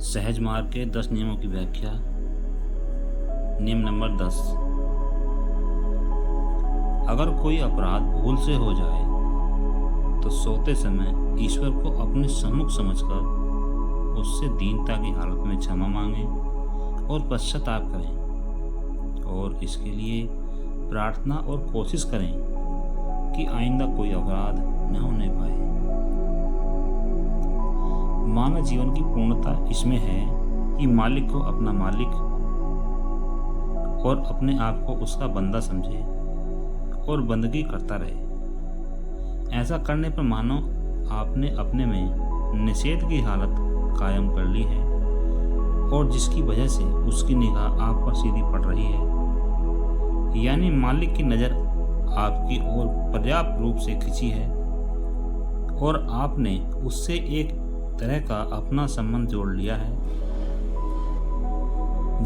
सहज मार्ग के 10 नियमों की व्याख्या। नियम नंबर 10। अगर कोई अपराध भूल से हो जाए तो सोते समय ईश्वर को अपने सम्मुख समझकर उससे दीनता की हालत में क्षमा मांगें और पश्चाताप करें और इसके लिए प्रार्थना और कोशिश करें कि आइंदा कोई अपराध न होने पाए। मानव जीवन की पूर्णता इसमें है कि मालिक को अपना मालिक और अपने आप को उसका बंदा समझे और बंदगी करता रहे। ऐसा करने पर मानो आपने अपने में निषेध की हालत कायम कर ली है और जिसकी वजह से उसकी निगाह आप पर सीधी पड़ रही है, यानी मालिक की नज़र आपकी ओर पर्याप्त रूप से खिंची है और आपने उससे एक तरह का अपना संबंध जोड़ लिया है।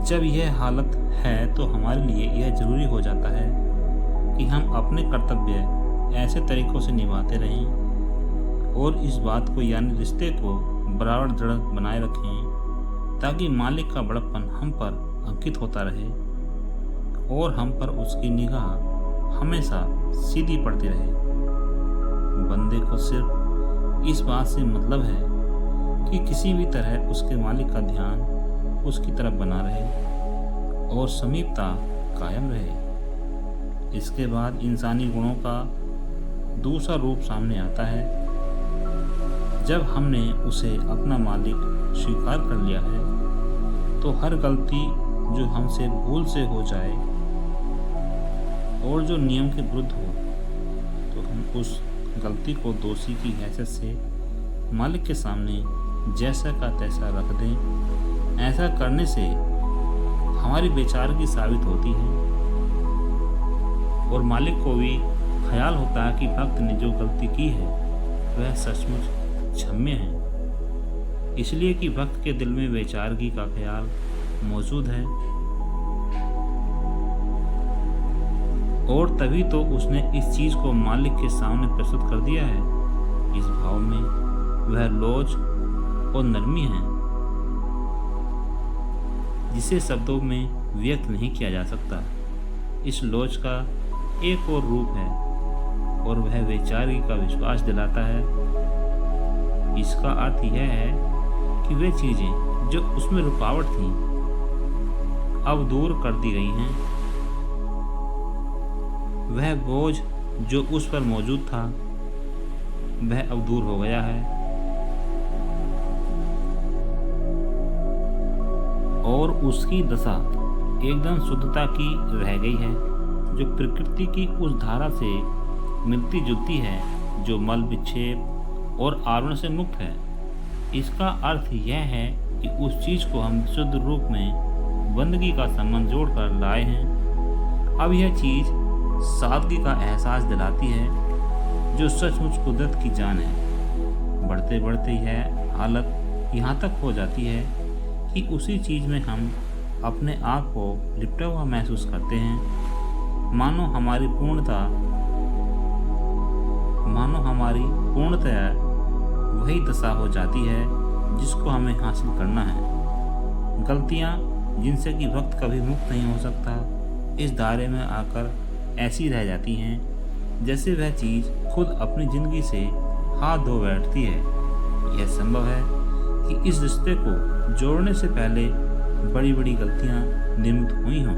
जब यह हालत है तो हमारे लिए यह जरूरी हो जाता है कि हम अपने कर्तव्य ऐसे तरीकों से निभाते रहें और इस बात को यानी रिश्ते को बराबर दृढ़ बनाए रखें ताकि मालिक का बड़प्पन हम पर अंकित होता रहे और हम पर उसकी निगाह हमेशा सीधी पड़ती रहे। बंदे को सिर्फ इस बात से मतलब है कि किसी भी तरह उसके मालिक का ध्यान उसकी तरफ बना रहे और समीपता कायम रहे। इसके बाद इंसानी गुणों का दूसरा रूप सामने आता है। जब हमने उसे अपना मालिक स्वीकार कर लिया है तो हर गलती जो हमसे भूल से हो जाए और जो नियम के विरुद्ध हो तो हम उस गलती को दोषी की हैसियत से मालिक के सामने जैसा का तैसा रख दें। ऐसा करने से हमारी बेचारगी साबित होती है और मालिक को भी ख्याल होता है कि भक्त ने जो गलती की है वह सचमुच क्षम्य है, इसलिए कि भक्त के दिल में बेचारगी का ख्याल मौजूद है और तभी तो उसने इस चीज़ को मालिक के सामने प्रस्तुत कर दिया है। इस भाव में वह लोच और नरमी है जिसे शब्दों में व्यक्त नहीं किया जा सकता। इस लोच का एक और रूप है और वह बेचारगी का विश्वास दिलाता है। इसका अर्थ यह है कि वे चीज़ें जो उसमें रुकावट थीं अब दूर कर दी गई हैं। वह बोझ जो उस पर मौजूद था वह अब दूर हो गया है और उसकी दशा एकदम शुद्धता की रह गई है जो प्रकृति की उस धारा से मिलती जुलती है जो मल विक्षेप और आवरण से मुक्त है। इसका अर्थ यह है कि उस चीज़ को हम शुद्ध रूप में बंदगी का संबंध जोड़कर लाए हैं। अब यह चीज़ सादगी का एहसास दिलाती है जो सचमुच कुदरत की जान है। बढ़ते बढ़ते यह हालत यहाँ तक हो जाती है कि उसी चीज़ में हम अपने आप को लिपटा हुआ महसूस करते हैं, मानो हमारी पूर्णतया वही दशा हो जाती है जिसको हमें हासिल करना है। गलतियाँ जिनसे कि वक्त कभी मुक्त नहीं हो सकता इस दायरे में आकर ऐसी रह जाती हैं जैसे वह चीज़ खुद अपनी ज़िंदगी से हाथ धो बैठती है। यह संभव है कि इस रिश्ते को जोड़ने से पहले बड़ी बड़ी गलतियां निर्मित हुई हों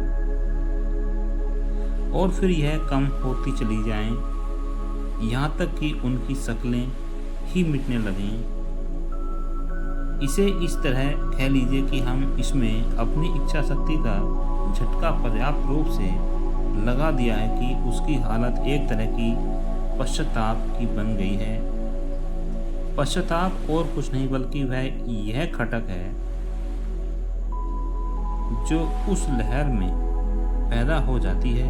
और फिर यह कम होती चली जाएं, यहाँ तक कि उनकी शक्लें ही मिटने लगें। इसे इस तरह कह लीजिए कि हम इसमें अपनी इच्छा शक्ति का झटका पर्याप्त रूप से लगा दिया है कि उसकी हालत एक तरह की पश्चाताप की बन गई है। पश्चाताप और कुछ नहीं बल्कि वह यह खटक है जो उस लहर में पैदा हो जाती है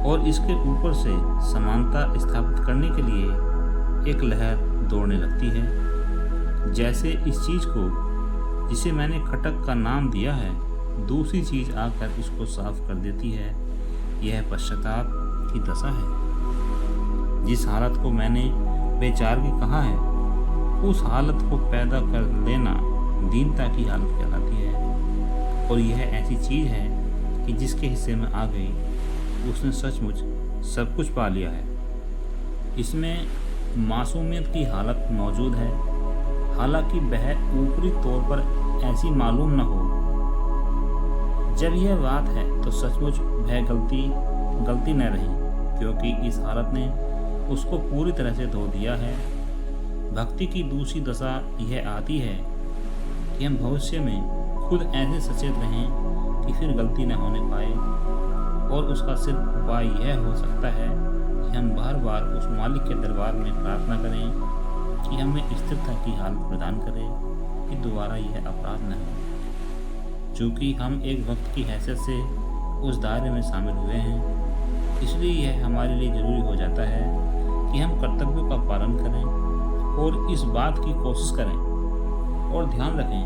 और इसके ऊपर से समानता स्थापित करने के लिए एक लहर दौड़ने लगती है। जैसे इस चीज़ को जिसे मैंने खटक का नाम दिया है दूसरी चीज़ आकर इसको साफ कर देती है। यह पश्चाताप की दशा है। जिस हालत को मैंने बेचारगी कहा है उस हालत को पैदा कर लेना दीनता की हालत कहलाती है। और यह ऐसी चीज़ है कि जिसके हिस्से में आ गई उसने सचमुच सब कुछ पा लिया है। इसमें मासूमियत की हालत मौजूद है, हालांकि वह ऊपरी तौर पर ऐसी मालूम न हो। जब यह बात है तो सचमुच वह गलती न रही, क्योंकि इस हालत ने उसको पूरी तरह से धो दिया है। भक्ति की दूसरी दशा यह आती है कि हम भविष्य में खुद ऐसे सचेत रहें कि फिर गलती न होने पाए, और उसका सिर्फ उपाय यह हो सकता है कि हम बार बार उस मालिक के दरबार में प्रार्थना करें कि हमें स्थिरता की हालत प्रदान करे कि दोबारा यह अपराध न हो। चूँकि हम एक वक्त की हैसियत से उस दायरे में शामिल हुए हैं, इसलिए यह हमारे लिए ज़रूरी हो जाता है कि हम कर्तव्यों का पालन करें और इस बात की कोशिश करें और ध्यान रखें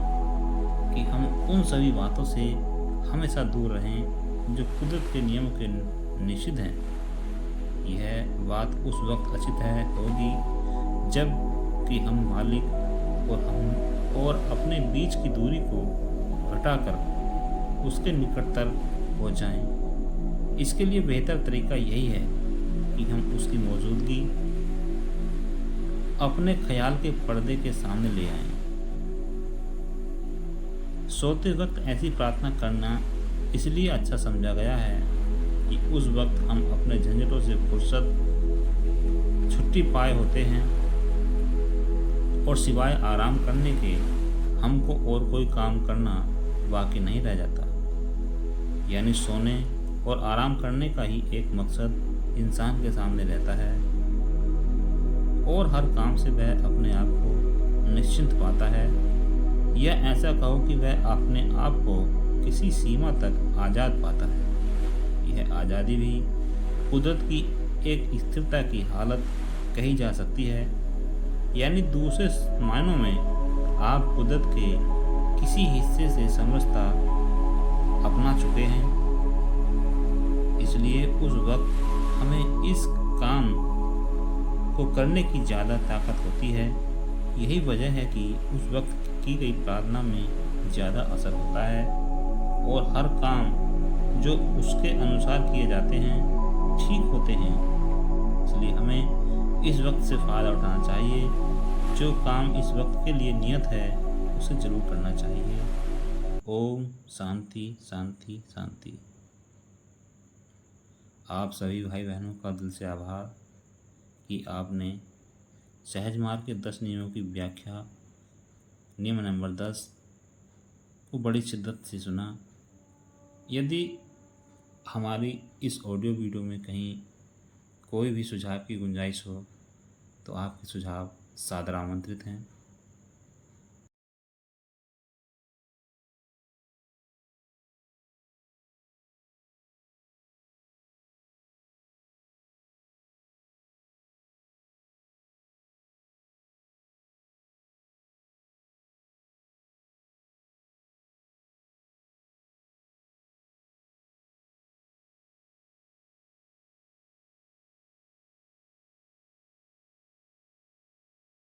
कि हम उन सभी बातों से हमेशा दूर रहें जो कुदरत के नियमों के निषिद्ध हैं। यह बात उस वक्त अच्छी तरह होगी जब कि हम मालिक और अपने बीच की दूरी को घटाकर उसके निकटतर हो जाएं। इसके लिए बेहतर तरीका यही है कि हम उसकी मौजूदगी अपने ख्याल के पर्दे के सामने ले आएं। सोते वक्त ऐसी प्रार्थना करना इसलिए अच्छा समझा गया है कि उस वक्त हम अपने झंझटों से फुर्सत छुट्टी पाए होते हैं और सिवाय आराम करने के हमको और कोई काम करना बाकी नहीं रह जाता। यानी सोने और आराम करने का ही एक मकसद इंसान के सामने रहता है, और हर काम से वह अपने आप को निश्चिंत पाता है, या ऐसा कहो कि वह अपने आप को किसी सीमा तक आज़ाद पाता है। यह आज़ादी भी कुदरत की एक स्थिरता की हालत कही जा सकती है। यानी दूसरे मायनों में आप कुदरत के किसी हिस्से से समरसता अपना चुके हैं। इसलिए उस वक्त हमें इस काम को करने की ज़्यादा ताकत होती है। यही वजह है कि उस वक्त की गई प्रार्थना में ज़्यादा असर होता है, और हर काम जो उसके अनुसार किए जाते हैं ठीक होते हैं। इसलिए हमें इस वक्त से फ़ायदा उठाना चाहिए। जो काम इस वक्त के लिए नियत है उसे ज़रूर करना चाहिए। ओम शांति शांति शांति। आप सभी भाई बहनों का दिल से आभार कि आपने सहज मार्ग के 10 नियमों की व्याख्या नियम नंबर 10 को बड़ी शिद्दत से सुना। यदि हमारी इस ऑडियो वीडियो में कहीं कोई भी सुझाव की गुंजाइश हो तो आपके सुझाव सादर आमंत्रित हैं।